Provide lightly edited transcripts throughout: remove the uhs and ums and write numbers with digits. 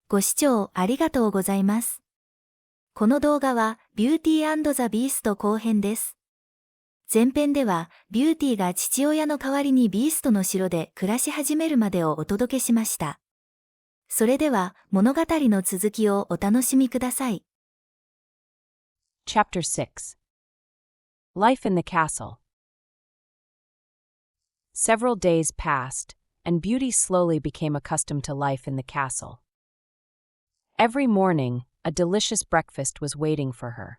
ご視聴ありがとうございます。この動画はビューティー&ザ・ビースト後編です。前編ではビューティーが父親の代わりにビーストの城で暮らし始めるまでをお届けしました。それでは物語の続きをお楽しみください。Chapter 6 Life in the Castle. Several days passed, and Beauty slowly became accustomed to life in the castle. Every morning, a delicious breakfast was waiting for her.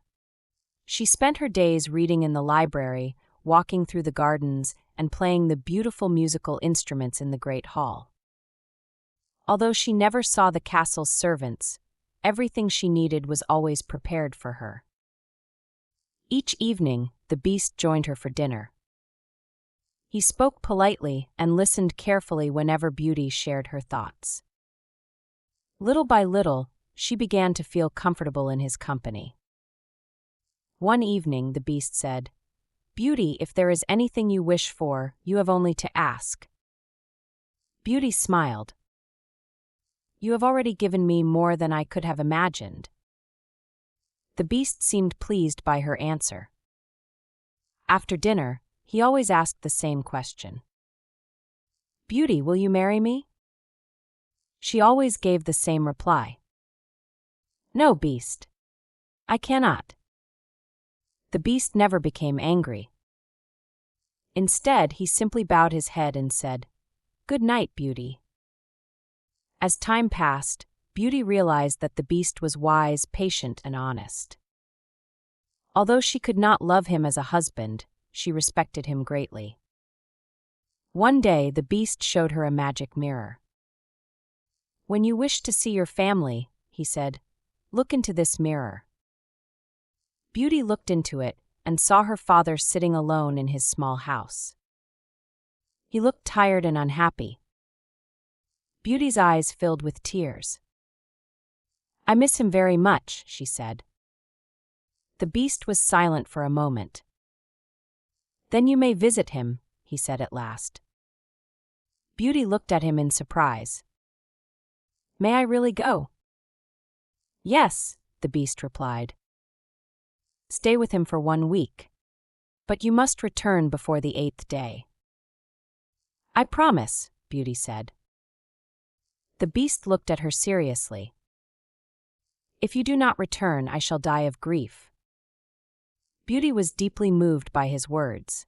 She spent her days reading in the library, walking through the gardens, and playing the beautiful musical instruments in the great hall. Although she never saw the castle's servants, everything she needed was always prepared for her. Each evening, the beast joined her for dinner. He spoke politely and listened carefully whenever Beauty shared her thoughts. Little by little, she began to feel comfortable in his company. One evening, the beast said, "Beauty, if there is anything you wish for, you have only to ask." Beauty smiled. "You have already given me more than I could have imagined." The beast seemed pleased by her answer. After dinner, he always asked the same question. "Beauty, will you marry me?" She always gave the same reply. "No, beast. I cannot." The beast never became angry. Instead, he simply bowed his head and said, "Good night, Beauty." As time passed, Beauty realized that the beast was wise, patient, and honest. Although she could not love him as a husband, she respected him greatly. One day, the beast showed her a magic mirror. "When you wish to see your family," he said, "look into this mirror." Beauty looked into it and saw her father sitting alone in his small house. He looked tired and unhappy. Beauty's eyes filled with tears. "I miss him very much," she said. The beast was silent for a moment. "Then you may visit him," he said at last. Beauty looked at him in surprise. "May I really go?" "Yes," the beast replied. "Stay with him for 1 week. But you must return before the 8th day." "I promise," Beauty said. The beast looked at her seriously. "If you do not return, I shall die of grief." Beauty was deeply moved by his words.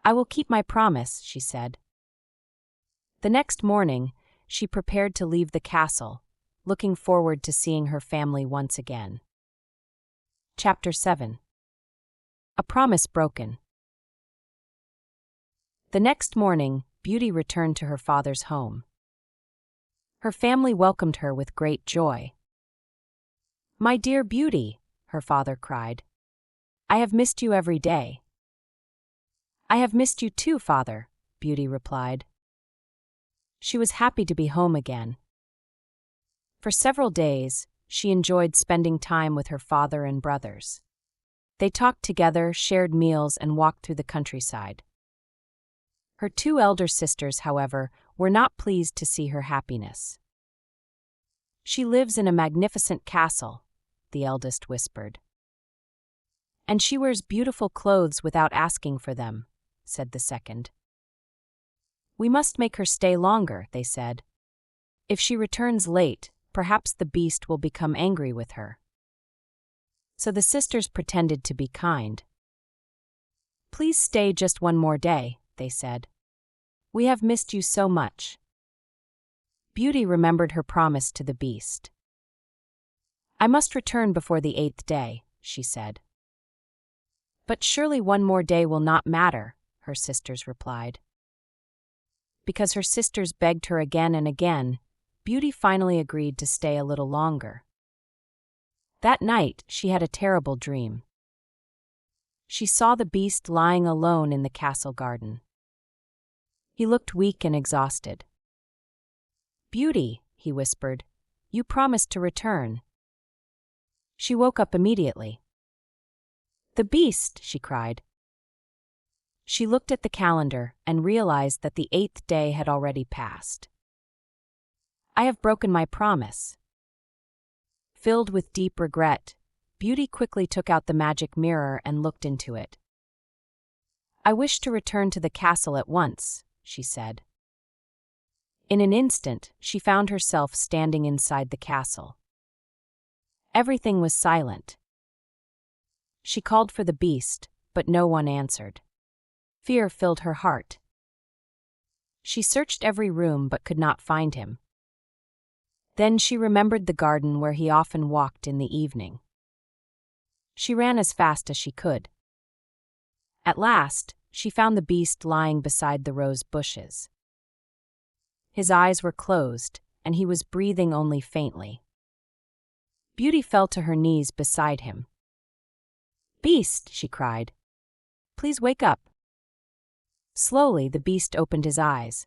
"I will keep my promise," she said. The next morning, she prepared to leave the castle, looking forward to seeing her family once again. Chapter 7 A Promise Broken. The next morning, Beauty returned to her father's home. Her family welcomed her with great joy. "My dear Beauty," her father cried, "I have missed you every day." "I have missed you too, father," Beauty replied. She was happy to be home again. For several days, she enjoyed spending time with her father and brothers. They talked together, shared meals, and walked through the countryside. Her 2 elder sisters, however, were not pleased to see her happiness. "She lives in a magnificent castle," the eldest whispered. "And she wears beautiful clothes without asking for them," said the second. "We must make her stay longer," they said. "If she returns late, perhaps the beast will become angry with her." So the sisters pretended to be kind. "Please stay just 1 more day," they said. "We have missed you so much." Beauty remembered her promise to the beast. "I must return before the 8th day," she said. "But surely 1 more day will not matter," her sisters replied. Because her sisters begged her again and again, Beauty finally agreed to stay a little longer. That night, she had a terrible dream. She saw the beast lying alone in the castle garden. He looked weak and exhausted. "Beauty," he whispered, "you promised to return." She woke up immediately. "The beast!" she cried. She looked at the calendar and realized that the 8th day had already passed. I have broken my promise." Filled with deep regret, Beauty quickly took out the magic mirror and looked into it. "I wish to return to the castle at once," she said. In an instant, she found herself standing inside the castle. Everything was silent. She called for the beast, but no one answered. Fear filled her heart. She searched every room but could not find him. Then she remembered the garden where he often walked in the evening. She ran as fast as she could. At last, she found the beast lying beside the rose bushes. His eyes were closed, and he was breathing only faintly. Beauty fell to her knees beside him. "Beast," she cried, "please wake up." Slowly, the beast opened his eyes.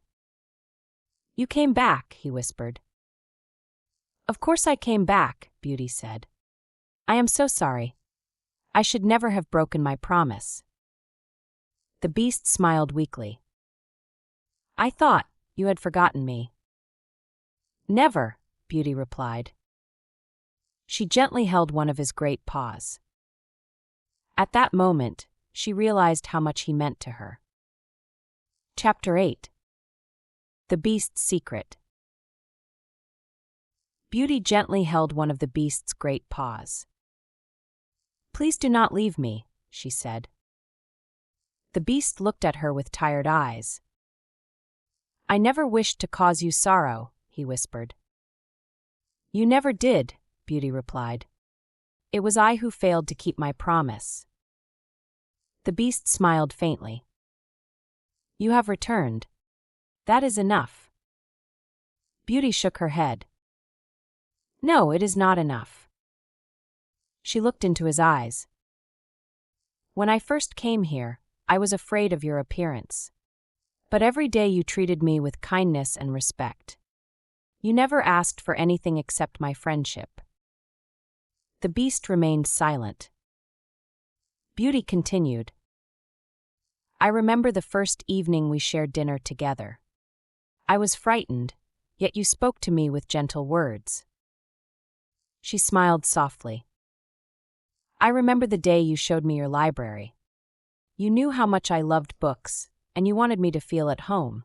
"You came back," he whispered. "Of course I came back," Beauty said. "I am so sorry. I should never have broken my promise." The beast smiled weakly. "I thought you had forgotten me." "Never," Beauty replied. She gently held one of his great paws. At that moment, she realized how much he meant to her. Chapter 8. The Beast's Secret. Beauty gently held one of the beast's great paws. "Please do not leave me," she said. The beast looked at her with tired eyes. "I never wished to cause you sorrow," he whispered. "You never did," Beauty replied. "It was I who failed to keep my promise." The beast smiled faintly. "You have returned. That is enough." Beauty shook her head. "No, it is not enough." She looked into his eyes. "When I first came here, I was afraid of your appearance. But every day you treated me with kindness and respect. You never asked for anything except my friendship." The beast remained silent. Beauty continued. "I remember the first evening we shared dinner together. I was frightened, yet you spoke to me with gentle words." She smiled softly. "I remember the day you showed me your library. You knew how much I loved books, and you wanted me to feel at home."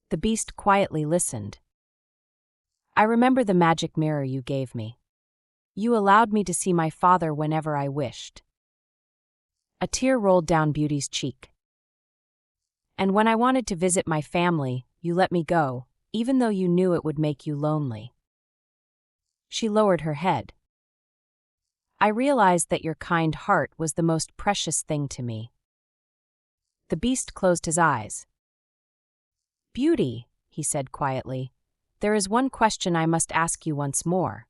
The beast quietly listened. "I remember the magic mirror you gave me. You allowed me to see my father whenever I wished." A tear rolled down Beauty's cheek. "And when I wanted to visit my family, you let me go, even though you knew it would make you lonely." She lowered her head. "I realized that your kind heart was the most precious thing to me." The beast closed his eyes. "Beauty," he said quietly, "there is one question I must ask you once more."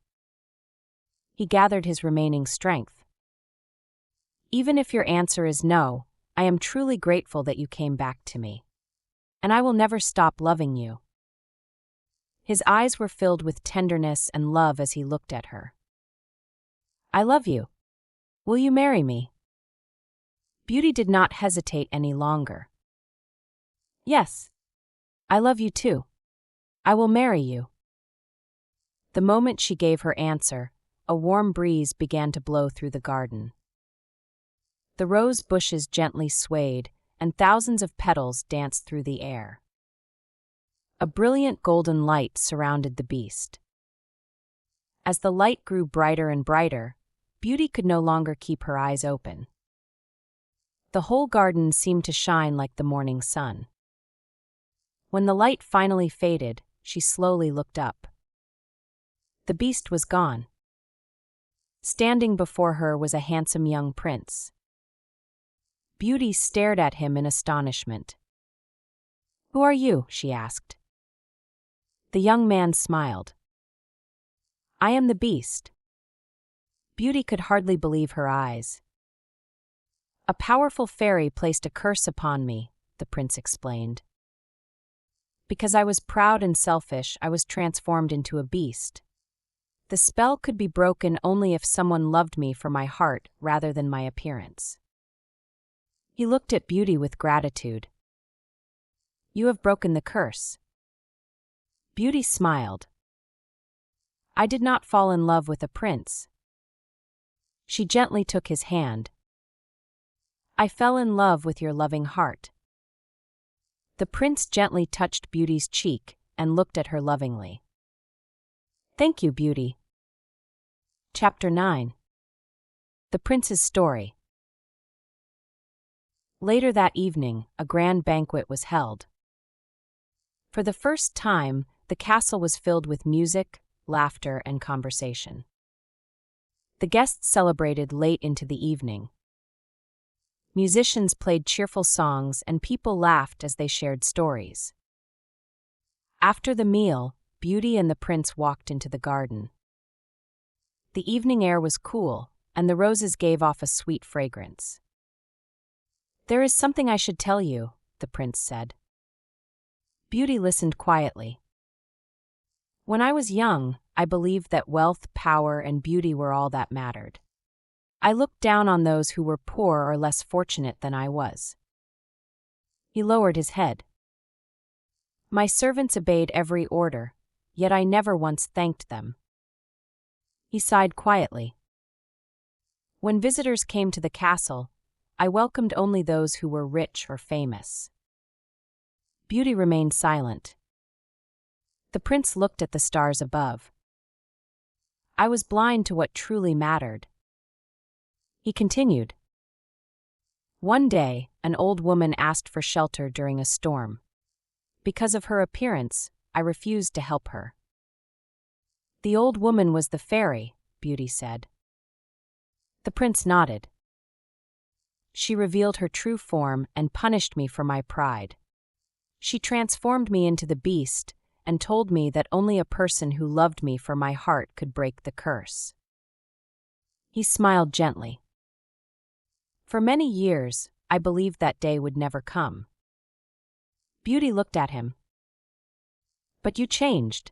He gathered his remaining strength. "Even if your answer is no, I am truly grateful that you came back to me. And I will never stop loving you." His eyes were filled with tenderness and love as he looked at her. "I love you. Will you marry me?" Beauty did not hesitate any longer. "Yes. I love you too. I will marry you." The moment she gave her answer, a warm breeze began to blow through the garden. The rose bushes gently swayed, and thousands of petals danced through the air. A brilliant golden light surrounded the beast. As the light grew brighter and brighter, Beauty could no longer keep her eyes open. The whole garden seemed to shine like the morning sun. When the light finally faded, she slowly looked up. The beast was gone. Standing before her was a handsome young prince. Beauty stared at him in astonishment. "Who are you?" she asked. The young man smiled. "I am the beast." Beauty could hardly believe her eyes. "A powerful fairy placed a curse upon me," the prince explained. "Because I was proud and selfish, I was transformed into a beast. The spell could be broken only if someone loved me for my heart rather than my appearance." He looked at Beauty with gratitude. "You have broken the curse." Beauty smiled. I did not fall in love with a prince. She gently took his hand. I fell in love with your loving heart. The prince gently touched Beauty's cheek and looked at her lovingly. Thank you, Beauty. Chapter 9. The Prince's Story. Later that evening, a grand banquet was held. For the first time, the castle was filled with music, laughter, and conversation. The guests celebrated late into the evening. Musicians played cheerful songs and people laughed as they shared stories. After the meal, Beauty and the prince walked into the garden. The evening air was cool, and the roses gave off a sweet fragrance. There is something I should tell you, the prince said. Beauty listened quietly. When I was young, I believed that wealth, power, and beauty were all that mattered. I looked down on those who were poor or less fortunate than I was. He lowered his head. My servants obeyed every order, yet I never once thanked them. He sighed quietly. When visitors came to the castle, I welcomed only those who were rich or famous. Beauty remained silent. The prince looked at the stars above. I was blind to what truly mattered. He continued. One day, an old woman asked for shelter during a storm. Because of her appearance, I refused to help her. The old woman was the fairy, Beauty said. The prince nodded. She revealed her true form and punished me for my pride. She transformed me into the beast and told me that only a person who loved me for my heart could break the curse. He smiled gently. For many years, I believed that day would never come. Beauty looked at him. But you changed.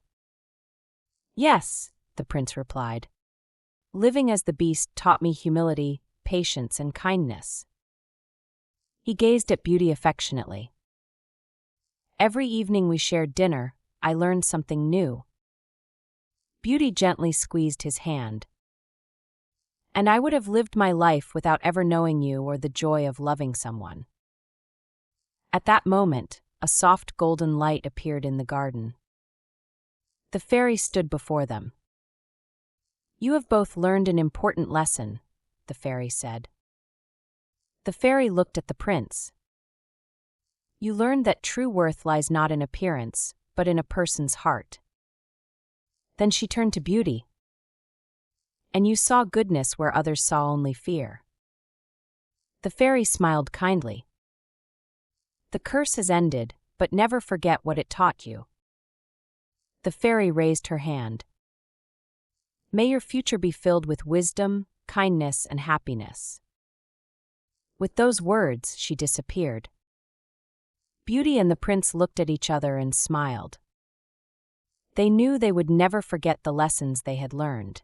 Yes, the prince replied. Living as the beast taught me humility, patience, and kindness. He gazed at Beauty affectionately. Every evening we shared dinner, I learned something new. Beauty gently squeezed his hand. And I would have lived my life without ever knowing you or the joy of loving someone. At that moment, a soft golden light appeared in the garden. The fairy stood before them. You have both learned an important lesson, the fairy said. The fairy looked at the prince. You learned that true worth lies not in appearance, but in a person's heart. Then she turned to Beauty. And you saw goodness where others saw only fear. The fairy smiled kindly. The curse has ended, but never forget what it taught you. The fairy raised her hand. May your future be filled with wisdom, kindness, and happiness. With those words, she disappeared. Beauty and the prince looked at each other and smiled. They knew they would never forget the lessons they had learned.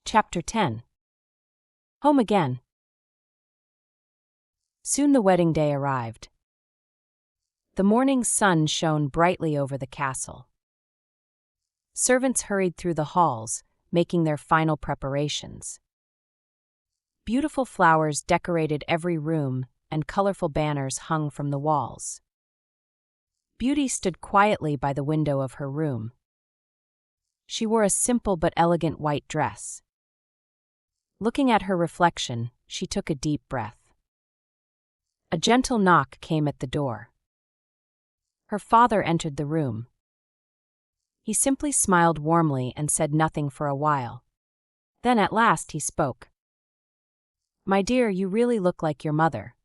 Chapter 10. Home again. Soon the wedding day arrived. The morning sun shone brightly over the castle. Servants hurried through the halls, making their final preparations. Beautiful flowers decorated every room, and colorful banners hung from the walls. Beauty stood quietly by the window of her room. She wore a simple but elegant white dress. Looking at her reflection, she took a deep breath. A gentle knock came at the door. Her father entered the room. He simply smiled warmly and said nothing for a while. Then at last he spoke. My dear, you really look like your mother.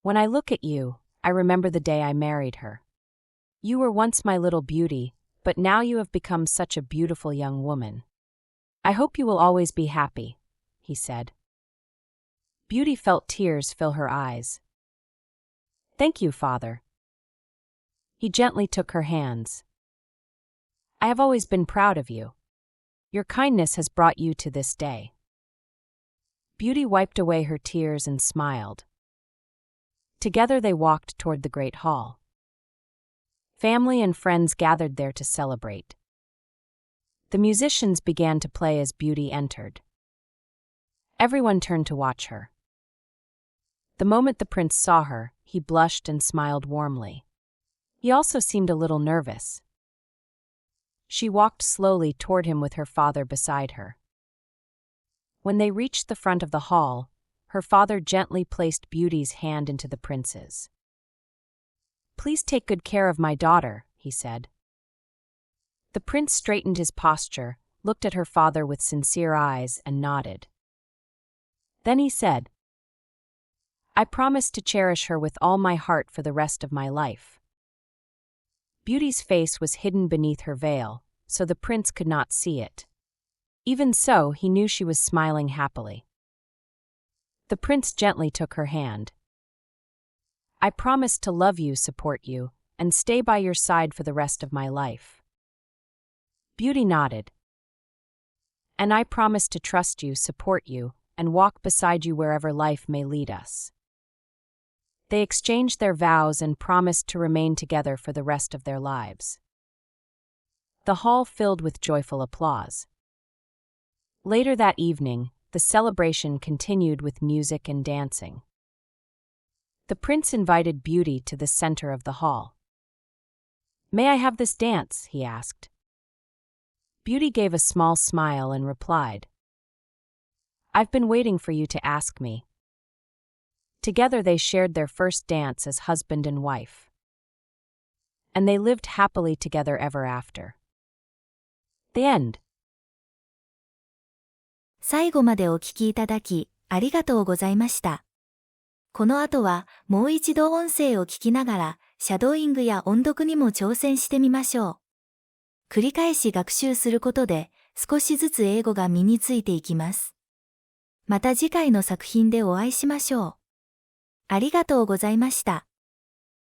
When I look at you, I remember the day I married her. You were once my little beauty, but now you have become such a beautiful young woman. I hope you will always be happy, he said. Beauty felt tears fill her eyes. Thank you, father. He gently took her hands. I have always been proud of you. Your kindness has brought you to this day. Beauty wiped away her tears and smiled. Together they walked toward the great hall. Family and friends gathered there to celebrate. The musicians began to play as Beauty entered. Everyone turned to watch her. The moment the prince saw her, he blushed and smiled warmly. He also seemed a little nervous. She walked slowly toward him with her father beside her. When they reached the front of the hall, her father gently placed Beauty's hand into the prince's. "Please take good care of my daughter," he said. The prince straightened his posture, looked at her father with sincere eyes, and nodded. Then he said, "I promise to cherish her with all my heart for the rest of my life." Beauty's face was hidden beneath her veil, so the prince could not see it. Even so, he knew she was smiling happily. The prince gently took her hand. "I promise to love you, support you, and stay by your side for the rest of my life." Beauty nodded. "And I promise to trust you, support you, and walk beside you wherever life may lead us." They exchanged their vows and promised to remain together for the rest of their lives. The hall filled with joyful applause. Later that evening, the celebration continued with music and dancing. The prince invited Beauty to the center of the hall. "May I have this dance?" he asked. Beauty gave a small smile and replied, "I've been waiting for you to ask me." Together they shared their first dance as husband and wife. And they lived happily together ever after. The end. 最後までお聞きいただき、ありがとうございました。この後は、もう一度音声を聞きながら、シャドーイングや音読にも挑戦してみましょう。繰り返し学習することで、少しずつ英語が身についていきます。また次回の作品でお会いしましょう。ありがとうございました。